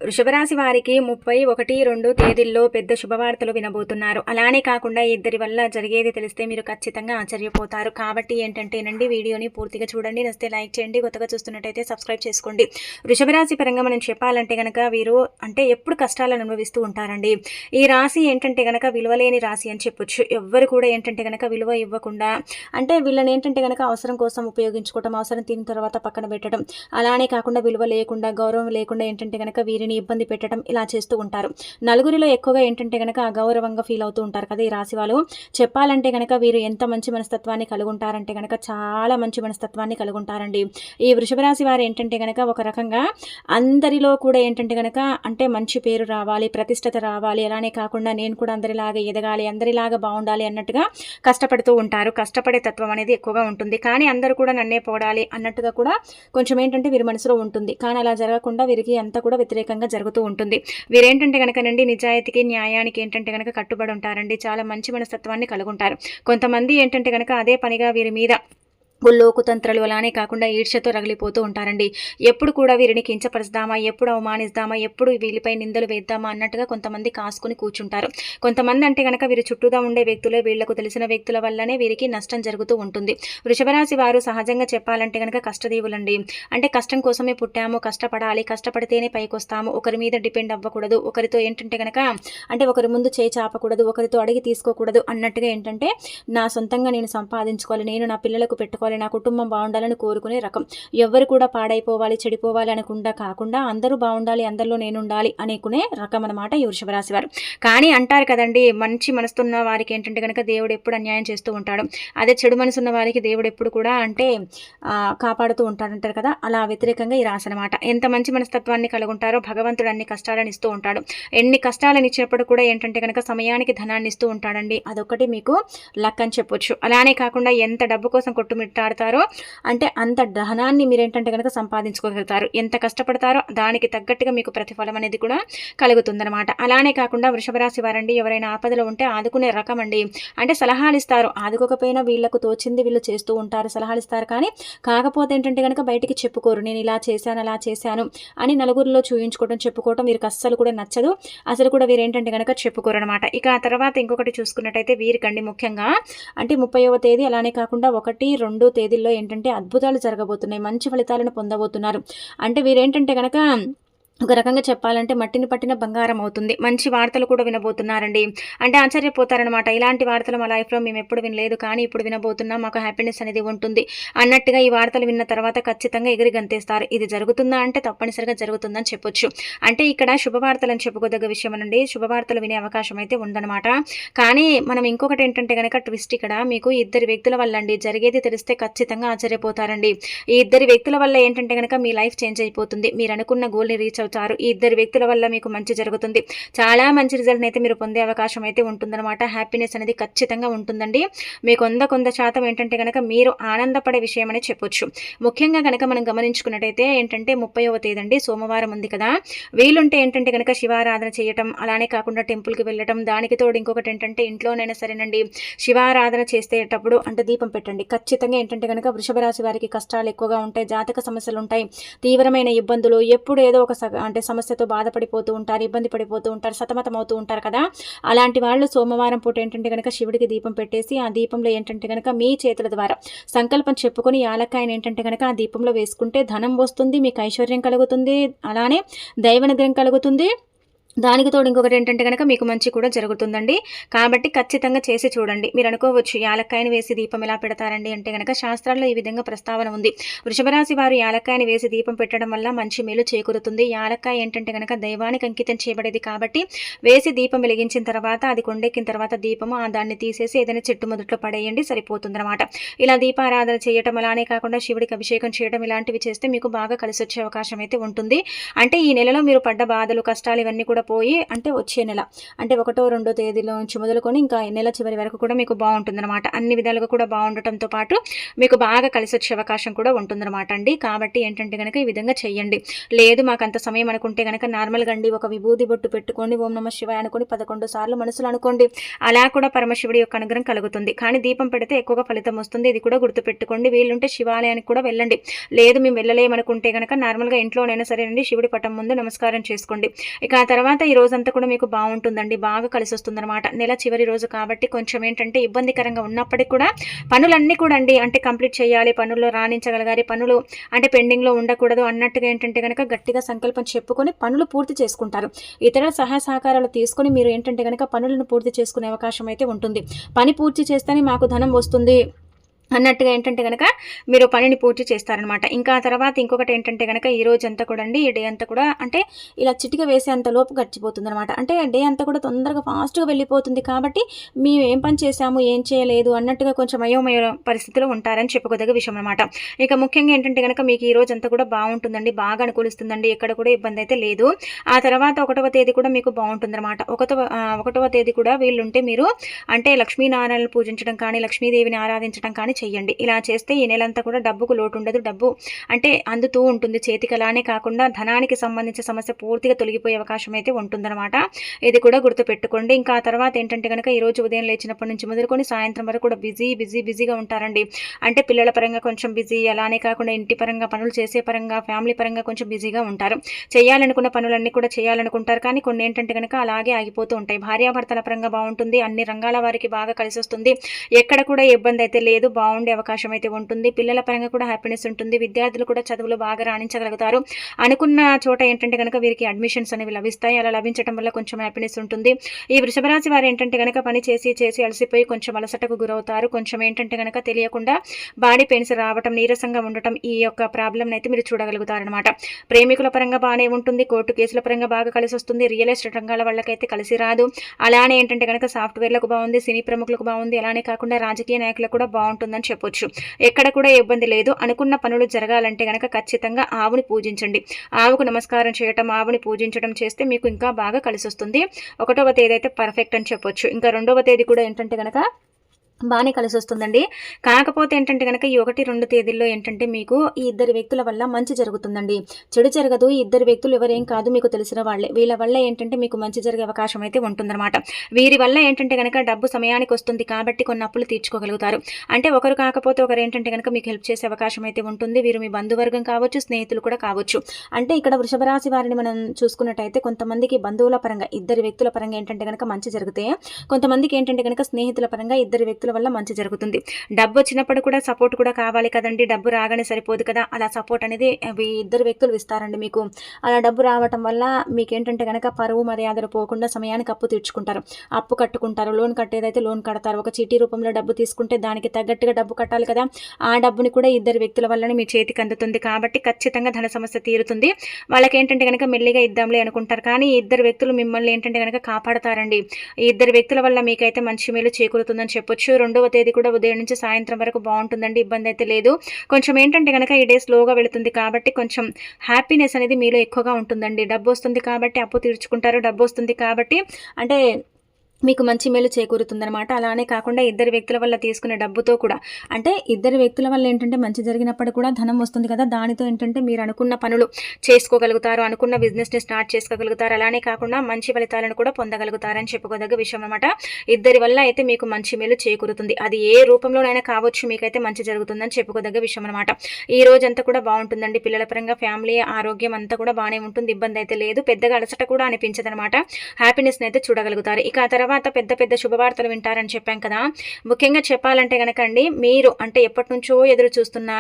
వృషభ రాశి వారికి 31, 2 తేదీల్లో పెద్ద శుభవార్తలు వినబోతున్నారు. అలానే కాకుండా ఇద్దరి వల్ల జరిగేది తెలిస్తే మీరు ఖచ్చితంగా ఆశ్చర్యపోతారు. కాబట్టి ఏంటంటేనండి, వీడియోని పూర్తిగా చూడండి. నచ్చితే లైక్ చేయండి. కొత్తగా చూస్తున్నట్టయితే సబ్స్క్రైబ్ చేసుకోండి. వృషభ రాశి పరంగా మనం చెప్పాలంటే గనక వీరు ఎప్పుడు కష్టాలను అనుభవిస్తూ ఉంటారండి. ఈ రాశి ఏంటంటే గనక విలువలేని రాశి అని చెప్పొచ్చు. ఎవ్వరు కూడా ఏంటంటే గనక విలువ ఇవ్వకుండా వీళ్ళని ఏంటంటే గనక అవసరం కోసం ఉపయోగించుకోవటం, అవసరం తిన్న తర్వాత పక్కన పెట్టడం, అలానే కాకుండా విలువ లేకుండా, గౌరవం లేకుండా ఏంటంటే గనక వీరిని ఇబ్బంది పెట్టడం ఇలా చేస్తూ ఉంటారు. నలుగురిలో ఎక్కువగా ఏంటంటే గనక అగౌరవంగా ఫీల్ అవుతూ ఉంటారు కదా ఈ రాశి వాళ్ళు. చెప్పాలంటే గనక వీరు ఎంత మంచి మనస్తత్వాన్ని కలిగి ఉంటారంటే గనక చాలా మంచి మనస్తత్వాన్ని కలిగి ఉంటారండి. ఈ వృషభ రాశి వారు ఏంటంటే గనక ఒక రకంగా అందరిలో కూడా ఏంటంటే గనక మంచి పేరు రావాలి, ప్రతిష్టత రావాలి, అలానే కాకుండా నేను కూడా అందరిలాగా ఎదగాలి, అందరిలాగా బాగుండాలి అన్నట్టుగా కష్టపడుతూ ఉంటారు. కష్టపడే తత్వం అనేది ఎక్కువగా ఉంటుంది. కానీ అందరూ కూడా నన్నే పోడాలి అన్నట్టుగా కూడా కొంచెం వీరి మనసులో ఉంటుంది. కానీ అలా జరగకుండా వీరికి అంతా కూడా వ్యతిరేకంగా జరుగుతూ ఉంటుంది. వీరేంటంటే గనకనండి నిజాయితీకి, న్యాయానికి ఏంటంటే గనక కట్టుబడి ఉంటారండి. చాలా మంచి మనస్తత్వాన్ని కలిగి ఉంటారు. కొంతమంది ఏంటంటే గనక అదే పనిగా వీరి మీద కుతంత్రాలు అలానే కాకుండా ఈర్ష్యతో రగిలిపోతూ ఉంటారండి. ఎప్పుడు కూడా వీరిని కించపరుస్తామా, ఎప్పుడు అవమానిస్తామా, ఎప్పుడు వీళ్ళపై నిందలు వేద్దామా అన్నట్టుగా కొంతమంది కాసుకుని కూర్చుంటారు. కొంతమంది అంటే కనుక వీరి చుట్టూగా ఉండే వ్యక్తులే వీళ్లకు తెలిసిన వ్యక్తుల వల్లనే వీరికి నష్టం జరుగుతూ ఉంటుంది. వృషభరాశి వారు సహజంగా చెప్పాలంటే కనుక కష్టదీవులండి. కష్టం కోసమే పుట్టాము, కష్టపడాలి, కష్టపడితేనే పైకొస్తాము, ఒకరి మీద డిపెండ్ అవ్వకూడదు, ఒకరితో ఏంటంటే కనుక ఒకరి ముందు చేయి చాపకూడదు, ఒకరితో అడిగి తీసుకోకూడదు అన్నట్టుగా నా సొంతంగా నేను సంపాదించుకోవాలి, నేను నా పిల్లలకు పెట్టుకోవాలి, నా కుటుంబం బాగుండాలని కోరుకునే రకం. ఎవరు కూడా పాడైపోవాలి, చెడిపోవాలి అనకుండా కాకుండా అందరూ బాగుండాలి, అందరిలో నేను ఉండాలి అనుకునే రకం అనమాట ఈ వృషభ రాశి వారు. కానీ అంటారు కదండి, మంచి మనసున్న వారికి ఏంటంటే కనుక దేవుడు ఎప్పుడు అన్యాయం చేస్తూ ఉంటాడు, అదే చెడు మనసున్న వారికి దేవుడు ఎప్పుడు కూడా కాపాడుతూ ఉంటాడంటారు కదా, అలా వ్యతిరేకంగా ఈ రాశి అనమాట. ఎంత మంచి మనస్తత్వాన్ని కలిగి ఉంటారో భగవంతుడు అన్ని కష్టాలను ఇస్తూ ఉంటాడు. ఎన్ని కష్టాలను ఇచ్చినప్పుడు కూడా ఏంటంటే కనుక సమయానికి ధనాన్ని ఇస్తూ ఉంటాడండి. అదొకటి మీకు లక్ అని చెప్పొచ్చు. అలానే కాకుండా ఎంత డబ్బు కోసం కొట్టుమిట్టాడతారో అంత ధనాన్ని మీరేంటంటే కనుక సంపాదించుకోగలుగుతారు. ఎంత కష్టపడతారో దానికి తగ్గట్టుగా మీకు ప్రతిఫలం అనేది కూడా కలుగుతుందన్నమాట. అలానే కాకుండా వృషభ రాశి వారండి ఎవరైనా ఆపదలో ఉంటే ఆదుకునే రకం అండి. సలహాలు ఇస్తారు, ఆదుకోకపోయినా వీళ్ళకు తోచింది వీళ్ళు చేస్తూ ఉంటారు, సలహాలు ఇస్తారు. కానీ కాకపోతే ఏంటంటే కనుక బయటికి చెప్పుకోరు, నేను ఇలా చేశాను అలా చేశాను అని నలుగురిలో చూయించుకోవడం, చెప్పుకోవటం వీరికి అస్సలు కూడా నచ్చదు. అసలు కూడా వీరేంటంటే కనుక చెప్పుకోరు అనమాట. ఇక ఆ తర్వాత ఇంకొకటి చూసుకున్నట్టయితే వీరికండి ముఖ్యంగా 30వ తేదీ అలానే కాకుండా 1, 2 తేదీల్లో అద్భుతాలు జరగబోతున్నాయి, మంచి ఫలితాలను పొందబోతున్నారు. వీరేంటంటే కనుక ఒక రకంగా చెప్పాలంటే మట్టిని పట్టిన బంగారం అవుతుంది. మంచి వార్తలు కూడా వినబోతున్నారండి. ఆశ్చర్యపోతారనమాట. ఇలాంటి వార్తలు మా లైఫ్లో మేము ఎప్పుడు వినలేదు, కానీ ఇప్పుడు వినబోతున్నాం, మాకు హ్యాపీనెస్ అనేది ఉంటుంది అన్నట్టుగా ఈ వార్తలు విన్న తర్వాత ఖచ్చితంగా ఎగిరి గంతేస్తారు. ఇది జరుగుతుందా అంటే తప్పనిసరిగా జరుగుతుందని చెప్పొచ్చు. ఇక్కడ శుభవార్తలు అని చెప్పుకోదగ్గ విషయం అనండి, శుభవార్తలు వినే అవకాశం అయితే ఉందన్నమాట. కానీ మనం ఇంకొకటి ఏంటంటే కనుక ట్విస్ట్, ఇక్కడ మీకు ఇద్దరు వ్యక్తుల వల్ల అండి జరిగేది తెలిస్తే ఖచ్చితంగా ఆశ్చర్యపోతారండి. ఈ ఇద్దరు వ్యక్తుల వల్ల ఏంటంటే కనుక మీ లైఫ్ చేంజ్ అయిపోతుంది. మీరు అనుకున్న గోల్ని రీచ్ అవుతారు. ఈ ఇద్దరు వ్యక్తుల వల్ల మీకు మంచి జరుగుతుంది. చాలా మంచి రిజల్ట్ అయితే మీరు పొందే అవకాశం అయితే ఉంటుందన్నమాట. హ్యాపీనెస్ అనేది ఖచ్చితంగా ఉంటుందండి. మీకు కొంత శాతం ఏంటంటే కనుక మీరు ఆనందపడే విషయం అని చెప్పొచ్చు. ముఖ్యంగా కనుక మనం గమనించుకున్నట్టయితే 30వ తేదీ అండి, సోమవారం ఉంది కదా, వీలుంటే ఏంటంటే కనుక శివారాధన చేయటం, అలానే కాకుండా టెంపుల్కి వెళ్ళటం, దానికి తోడు ఇంకొకటి ఇంట్లోనైనా సరేనండి శివారాధన చేసేటప్పుడు దీపం పెట్టండి. ఖచ్చితంగా ఏంటంటే కనుక వృషభ రాశి వారికి కష్టాలు ఎక్కువగా ఉంటాయి, జాతక సమస్యలు ఉంటాయి, తీవ్రమైన ఇబ్బందులు, ఎప్పుడు ఏదో ఒక సమస్యతో బాధపడిపోతూ ఉంటారు, ఇబ్బంది పడిపోతూ ఉంటారు, సతమతం అవుతూ ఉంటారు కదా. అలాంటి వాళ్ళు సోమవారం పూట ఏంటంటే కనుక శివుడికి దీపం పెట్టేసి ఆ దీపంలో ఏంటంటే కనుక మీ చేతుల ద్వారా సంకల్పం చెప్పుకొని యాలక్కాయని ఏంటంటే కనుక ఆ దీపంలో వేసుకుంటే ధనం వస్తుంది, మీకు ఐశ్వర్యం కలుగుతుంది, అలానే దైవానుగ్రహం కలుగుతుంది. దానికి తోడు ఇంకొకటి ఏంటంటే కనుక మీకు మంచి కూడా జరుగుతుందండి. కాబట్టి ఖచ్చితంగా చేసి చూడండి. మీరు అనుకోవచ్చు యాలక్కాయని వేసి దీపం ఎలా పెడతారండి అంటే కనుక శాస్త్రాల్లో ఈ విధంగా ప్రస్తావన ఉంది. వృషభ రాశి వారు యాలక్కాయని వేసి దీపం పెట్టడం వల్ల మంచి మేలు చేకూరుతుంది. యాలక్కాయ ఏంటంటే కనుక దైవానికి అంకితం చేయబడేది కాబట్టి వేసి దీపం వెలిగించిన తర్వాత అది కొండెక్కిన తర్వాత దీపము దాన్ని తీసేసి ఏదైనా చెట్టు మొదట్లో పడేయండి, సరిపోతుందన్నమాట. ఇలా దీపారాధన చేయటం, అలానే కాకుండా శివుడికి అభిషేకం చేయడం ఇలాంటివి చేస్తే మీకు బాగా కలిసి వచ్చే అవకాశం అయితే ఉంటుంది. ఈ నెలలో మీరు పడ్డ బాధలు, కష్టాలు ఇవన్నీ కూడా పోయి అంటే వచ్చే నెల అంటే 1వ 2వ తేదీలో నుంచి మొదలుకొని ఇంకా నెల చివరి వరకు కూడా మీకు బాగుంటుందన్నమాట. అన్ని విధాలుగా కూడా బాగుండటంతో పాటు మీకు బాగా కలిసి వచ్చే అవకాశం కూడా ఉంటుందన్నమాట అండి. కాబట్టి ఏంటంటే కనుక ఈ విధంగా చెయ్యండి. లేదు మాకు అంత సమయం అనుకుంటే కనుక నార్మల్గా అండి ఒక విభూది బొట్టు పెట్టుకోండి, ఓం నమ శివాయ అనుకోని 11 సార్లు మనసులో అనుకోండి. అలా కూడా పరమశివుడి యొక్క అనుగ్రహం కలుగుతుంది. కానీ దీపం పెడితే ఎక్కువగా ఫలితం వస్తుంది. ఇది కూడా గుర్తుపెట్టుకోండి. వీలుంటే శివాలయానికి కూడా వెళ్ళండి. లేదు మేము వెళ్ళలేమనుకుంటే కనుక నార్మల్గా ఇంట్లోనైనా సరేనండి శివుడి పటం ముందు నమస్కారం చేసుకోండి. ఇక ఆ తర్వాత ఈ రోజంతా కూడా మీకు బాగుంటుందండి, బాగా కలిసి వస్తుందన్నమాట. నెల చివరి రోజు కాబట్టి కొంచెం ఏంటంటే ఇబ్బందికరంగా ఉన్నప్పటికీ కూడా పనులన్నీ కూడా అండి అంటే కంప్లీట్ చేయాలి, పనుల్లో రాణించగలగాలి, పనులు అంటే పెండింగ్లో ఉండకూడదు అన్నట్టుగా ఏంటంటే కనుక గట్టిగా సంకల్పం చెప్పుకొని పనులు పూర్తి చేసుకుంటారు. ఇతరుల సహాయ సహకారాలు తీసుకొని మీరు ఏంటంటే కనుక పనులను పూర్తి చేసుకునే అవకాశం అయితే ఉంటుంది. పని పూర్తి చేస్తేనే మాకు ధనం వస్తుంది అన్నట్టుగా ఏంటంటే కనుక మీరు పనిని పూర్తి చేస్తారనమాట. ఇంకా తర్వాత ఇంకొకటి ఏంటంటే కనుక ఈ రోజు అంతా కూడా అండి ఈ డే అంతా కూడా అంటే ఇలా చిటిక వేసేంత లోపు గడిచిపోతుంది అనమాట. అంటే డే అంతా కూడా తొందరగా ఫాస్ట్గా వెళ్ళిపోతుంది. కాబట్టి మేము ఏం పని చేసాము ఏం చేయలేదు అన్నట్టుగా కొంచెం అయోమయ పరిస్థితిలో ఉంటారని చెప్పుకోదగ్గ విషయం అనమాట. ఇక ముఖ్యంగా ఏంటంటే కనుక మీకు ఈ రోజు అంతా కూడా బాగుంటుందండి, బాగా అనుకూలిస్తుందండి, ఎక్కడ కూడా ఇబ్బంది అయితే లేదు. ఆ తర్వాత 1వ తేదీ కూడా మీకు బాగుంటుందన్నమాట. 1వ తేదీ కూడా వీళ్ళుంటే మీరు అంటే లక్ష్మీనారాయణను పూజించడం కానీ లక్ష్మీదేవిని ఆరాధించడం కానీ చెయ్యండి. ఇలా చేస్తే ఈ నెలంతా కూడా డబ్బుకు లోటు ఉండదు. డబ్బు అంటే అందుతూ ఉంటుంది చేతికి. అలానే కాకుండా ధనానికి సంబంధించిన సమస్య పూర్తిగా తొలగిపోయే అవకాశం అయితే ఉంటుందన్నమాట. ఇది కూడా గుర్తుపెట్టుకోండి. ఇంకా ఆ తర్వాత ఏంటంటే కనుక ఈ రోజు ఉదయం లేచినప్పటి నుంచి మొదలుకొని సాయంత్రం వరకు కూడా బిజీగా ఉంటారండి. అంటే పిల్లల పరంగా కొంచెం బిజీ, అలానే కాకుండా ఇంటి పరంగా పనులు చేసే పరంగా ఫ్యామిలీ పరంగా కొంచెం బిజీగా ఉంటారు. చేయాలనుకున్న పనులన్నీ కూడా చేయాలనుకుంటారు. కానీ కొన్ని ఏంటంటే కనుక అలాగే ఆగిపోతూ ఉంటాయి. భార్యాభర్తల పరంగా బాగుంటుంది, అన్ని రంగాల వారికి బాగా కలిసి వస్తుంది. ఎక్కడ కూడా ఇబ్బంది అయితే లేదు, బాగుండే అవకాశం అయితే ఉంటుంది. పిల్లల పరంగా కూడా హ్యాపీనెస్ ఉంటుంది. విద్యార్థులు కూడా చదువులో బాగా రాణించగలుగుతారు. అనుకున్న చోట ఏంటంటే కనుక వీరికి అడ్మిషన్స్ అనేవి లభిస్తాయి. అలా లభించడం వల్ల కొంచెం హ్యాపీనెస్ ఉంటుంది. ఈ వృషభ రాశి వారు ఏంటంటే కనుక పని చేసి అలసిపోయి కొంచెం అలసటకు గురవుతారు. కొంచెం ఏంటంటే కనుక తెలియకుండా బాడీ పెయిన్స్ రావటం, నీరసంగా ఉండటం ఈ యొక్క ప్రాబ్లం అయితే మీరు చూడగలుగుతారనమాట. ప్రేమికుల పరంగా బాగానే ఉంటుంది. కోర్టు కేసుల పరంగా బాగా కలిసి వస్తుంది. రియల్ ఎస్టేట్ రంగాల వాళ్ళకైతే కలిసి రాదు. అలానే ఏంటంటే కనుక సాఫ్ట్వేర్లకు బాగుంది, సినీ ప్రముఖులకు బాగుంది, అలానే కాకుండా రాజకీయ నాయకులకు కూడా బాగుంటుందని చెప్పొచ్చు. ఎక్కడ కూడా ఇబ్బంది లేదు. అనుకున్న పనులు జరగాలంటే గనక ఖచ్చితంగా ఆవుని పూజించండి. ఆవుకు నమస్కారం చేయటం, ఆవుని పూజించడం చేస్తే మీకు ఇంకా బాగా కలిసి వస్తుంది. 1వ తేదీ అయితే పర్ఫెక్ట్ అని చెప్పొచ్చు. ఇంకా 2వ తేదీ కూడా ఏంటంటే గనక బాగానే కలిసి వస్తుందండి. కాకపోతే ఏంటంటే కనుక ఈ 1, 2 తేదీల్లో ఏంటంటే మీకు ఈ ఇద్దరు వ్యక్తుల వల్ల మంచి జరుగుతుందండి, చెడు జరగదు. ఈ ఇద్దరు వ్యక్తులు ఎవరేం కాదు, మీకు తెలిసిన వాళ్ళే. వీళ్ళ వల్ల ఏంటంటే మీకు మంచి జరిగే అవకాశం అయితే ఉంటుందన్నమాట. వీరి వల్ల ఏంటంటే కనుక డబ్బు సమయానికి వస్తుంది కాబట్టి కొన్ని అప్పులు తీర్చుకోగలుగుతారు. అంటే ఒకరు కాకపోతే ఒకరు ఏంటంటే కనుక మీకు హెల్ప్ చేసే అవకాశం అయితే ఉంటుంది. వీరు మీ బంధువర్గం కావచ్చు, స్నేహితులు కూడా కావచ్చు. అంటే ఇక్కడ వృషభ రాశి వారిని మనం చూసుకున్నట్టయితే కొంతమందికి బంధువుల పరంగా ఇద్దరు వ్యక్తుల పరంగా ఏంటంటే కనుక మంచి జరిగితే, కొంతమందికి ఏంటంటే కనుక స్నేహితుల పరంగా ఇద్దరు వ్యక్తుల వల్ల మంచి జరుగుతుంది. డబ్బు వచ్చినప్పుడు కూడా సపోర్ట్ కూడా కావాలి కదండి. డబ్బు రాగానే సరిపోదు కదా. అలా సపోర్ట్ అనేది ఇద్దరు వ్యక్తులు ఇస్తారండి మీకు. అలా డబ్బు రావటం వల్ల మీకేంటంటే కనుక పరువు మర్యాదలు పోకుండా సమయానికి అప్పు తీర్చుకుంటారు, అప్పు కట్టుకుంటారు. లోన్ కట్టేదైతే లోన్ కడతారు. ఒక చీటీ రూపంలో డబ్బు తీసుకుంటే దానికి తగ్గట్టుగా డబ్బు కట్టాలి కదా. ఆ డబ్బుని కూడా ఇద్దరు వ్యక్తుల వల్లనే మీ చేతికి అందుతుంది. కాబట్టి ఖచ్చితంగా ధన సమస్య తీరుతుంది. వాళ్ళకి ఏంటంటే కనుక మెల్లిగా ఇద్దాంలే అనుకుంటారు. కానీ ఇద్దరు వ్యక్తులు మిమ్మల్ని ఏంటంటే కనుక కాపాడతారండి. ఈ ఇద్దరు వ్యక్తుల వల్ల మీకైతే మంచి మేలు చేకూరుతుందని చెప్పొచ్చు. 2వ తేదీ కూడా ఉదయం నుంచి సాయంత్రం వరకు బాగుంటుందండి, ఇబ్బంది అయితే లేదు. కొంచెం ఏంటంటే కనుక ఈ డే స్లోగా వెళుతుంది కాబట్టి కొంచెం హ్యాపీనెస్ అనేది మీలో ఎక్కువగా ఉంటుందండి. డబ్బు వస్తుంది కాబట్టి అప్పు తీర్చుకుంటారు. డబ్బు వస్తుంది కాబట్టి అంటే మీకు మంచి మేలు చేకూరుతుందనమాట. అలానే కాకుండా ఇద్దరు వ్యక్తుల వల్ల తీసుకునే డబ్బుతో కూడా అంటే ఇద్దరు వ్యక్తుల వల్ల ఏంటంటే మంచి జరిగినప్పుడు కూడా ధనం వస్తుంది కదా. దానితో ఏంటంటే మీరు అనుకున్న పనులు చేసుకోగలుగుతారు, అనుకున్న బిజినెస్ని స్టార్ట్ చేసుకోగలుగుతారు. అలానే కాకుండా మంచి ఫలితాలను కూడా పొందగలుగుతారని చెప్పుకోదగ్గ విషయం అనమాట. ఇద్దరి వల్ల అయితే మీకు మంచి మేలు చేకూరుతుంది. అది ఏ రూపంలోనైనా కావచ్చు, మీకైతే మంచి జరుగుతుందని చెప్పుకోదగ్గ విషయం అనమాట. ఈ రోజంతా కూడా బాగుంటుందండి. పిల్లల పరంగా ఫ్యామిలీ ఆరోగ్యం అంతా కూడా బాగానే ఉంటుంది, ఇబ్బంది అయితే లేదు. పెద్దగా అలసట కూడా అనిపించదనమాట. హ్యాపీనెస్ని అయితే చూడగలుగుతారు. ఇక ఆ తర్వాత పెద్ద శుభవార్తలు వింటారని చెప్పాం కదా. ముఖ్యంగా చెప్పాలంటే కనుక అండి, మీరు అంటే ఎప్పటి నుంచో ఎదురు చూస్తున్న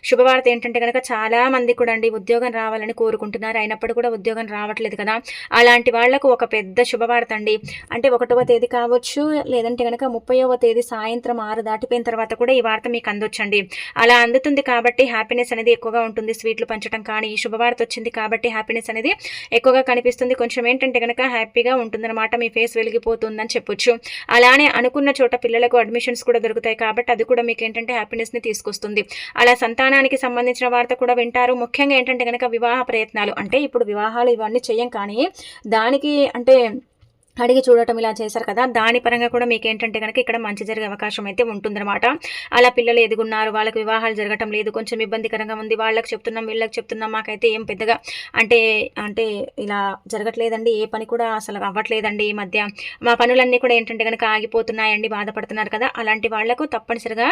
శుభవార్త ఏంటంటే కనుక చాలా మంది కూడా అండి ఉద్యోగం రావాలని కోరుకుంటున్నారు. అయినప్పుడు కూడా ఉద్యోగం రావట్లేదు కదా. అలాంటి వాళ్లకు ఒక పెద్ద శుభవార్త అండి. అంటే 1వ తేదీ కావచ్చు, లేదంటే కనుక 30వ తేదీ సాయంత్రం 6 దాటిపోయిన తర్వాత కూడా ఈ వార్త మీకు అందొచ్చండి. అలా అందుతుంది కాబట్టి హ్యాపీనెస్ అనేది ఎక్కువగా ఉంటుంది. స్వీట్లు పంచడం కానీ ఈ శుభవార్త వచ్చింది కాబట్టి హ్యాపీనెస్ అనేది ఎక్కువగా కనిపిస్తుంది. కొంచెం ఏంటంటే కనుక హ్యాపీగా ఉంటుందన్నమాట. మీ ఫేస్ వెలిగిపోతుంది. ఉందని చెప్పొచ్చు. అలానే అనుకున్న చోట పిల్లలకు అడ్మిషన్స్ కూడా దొరుకుతాయి కాబట్టి అది కూడా మీకు ఏంటంటే హ్యాపీనెస్ని తీసుకొస్తుంది. అలా సంతానానికి సంబంధించిన వార్త కూడా వింటారు. ముఖ్యంగా ఏంటంటే కనుక వివాహ ప్రయత్నాలు, అంటే ఇప్పుడు వివాహాలు ఇవన్నీ చెయ్యం, కానీ దానికి అంటే అడిగి చూడటం ఇలా చేశారు కదా, దాని పరంగా కూడా మీకు ఏంటంటే కనుక ఇక్కడ మంచి జరిగే అవకాశం అయితే ఉంటుందన్నమాట. అలా పిల్లలు ఎదుగున్నారు, వాళ్ళకి వివాహాలు జరగటం లేదు, కొంచెం ఇబ్బందికరంగా ఉంది, వాళ్ళకి చెప్తున్నాం వీళ్ళకి చెప్తున్నాం, మాకైతే ఏం పెద్దగా అంటే అంటే ఇలా జరగట్లేదండి, ఏ పని కూడా అసలు అవ్వట్లేదండి, ఈ మధ్య మా పనులన్నీ కూడా ఏంటంటే కనుక ఆగిపోతున్నాయండి, బాధపడుతున్నారు కదా, అలాంటి వాళ్లకు తప్పనిసరిగా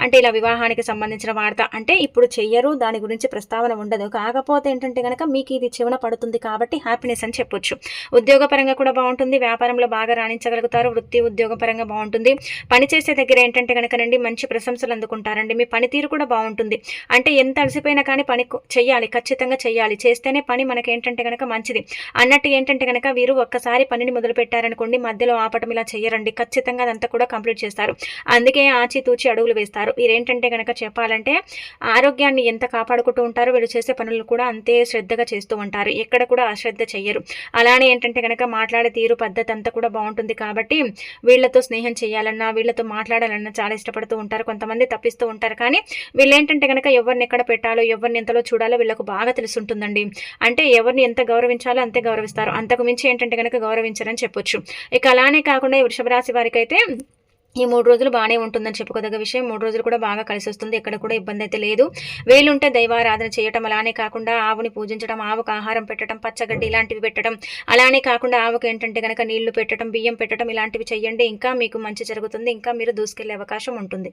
అంటే ఇలా వివాహానికి సంబంధించిన వార్త అంటే ఇప్పుడు చెయ్యరు, దాని గురించి ప్రస్తావన ఉండదు, కాకపోతే ఏంటంటే కనుక మీకు ఇది చెవున పడుతుంది కాబట్టి హ్యాపీనెస్ అని చెప్పొచ్చు. ఉద్యోగపరంగా కూడా బాగుంటుంది, వ్యాపారంలో బాగా రాణించగలుగుతారు, వృత్తి ఉద్యోగపరంగా బాగుంటుంది. పనిచేసే దగ్గర ఏంటంటే కనుకనండి మంచి ప్రశంసలు అందుకుంటారండి, మీ పనితీరు కూడా బాగుంటుంది. అంటే ఎంత అలసిపోయినా కానీ పని చెయ్యాలి, ఖచ్చితంగా చెయ్యాలి, చేస్తేనే పని మనకి ఏంటంటే కనుక మంచిది అన్నట్టు ఏంటంటే కనుక వీరు ఒక్కసారి పనిని మొదలు పెట్టారనుకోండి, మధ్యలో ఆపటం ఇలా చెయ్యరండి, ఖచ్చితంగా అదంతా కూడా కంప్లీట్ చేస్తారు. అందుకే ఆచితూచి అడుగులు వేస్తారు. వీరేంటంటే కనుక చెప్పాలంటే ఆరోగ్యాన్ని ఎంత కాపాడుకుంటూ ఉంటారో వీళ్ళు చేసే పనులు కూడా అంతే శ్రద్ధగా చేస్తూ ఉంటారు, ఎక్కడ కూడా అశ్రద్ధ చెయ్యరు. అలానే ఏంటంటే కనుక మాట్లాడే తీరు పద్ధతి అంతా కూడా బాగుంటుంది కాబట్టి వీళ్ళతో స్నేహం చేయాలన్నా వీళ్ళతో మాట్లాడాలన్నా చాలా ఇష్టపడుతూ ఉంటారు. కొంతమంది తప్పిస్తూ ఉంటారు, కానీ వీళ్ళు ఏంటంటే కనుక ఎవరిని ఎక్కడ పెట్టాలో ఎవరిని ఎంతలో చూడాలో వీళ్ళకు బాగా తెలుసుంటుందండి. అంటే ఎవరిని ఎంత గౌరవించాలో అంతే గౌరవిస్తారు, అంతకు మించి ఏంటంటే కనుక గౌరవించారని చెప్పొచ్చు. ఇక అలానే కాకుండా వృషభ రాశి వారికి అయితే ఈ 3 రోజులు బాగానే ఉంటుందని చెప్పుకోదగ్గ విషయం. 3 రోజులు కూడా బాగా కలిసి వస్తుంది, ఎక్కడ కూడా ఇబ్బంది అయితే లేదు. వేలుంటే దైవారాధన చేయటం, అలానే కాకుండా ఆవుని పూజించడం, ఆవుకు ఆహారం పెట్టడం, పచ్చగడ్డి ఇలాంటివి పెట్టడం, అలానే కాకుండా ఆవుకు ఏంటంటే కనుక నీళ్లు పెట్టడం, బియ్యం పెట్టడం ఇలాంటివి చెయ్యండి. ఇంకా మీకు మంచి జరుగుతుంది, ఇంకా మీరు దూసుకెళ్లే అవకాశం ఉంటుంది.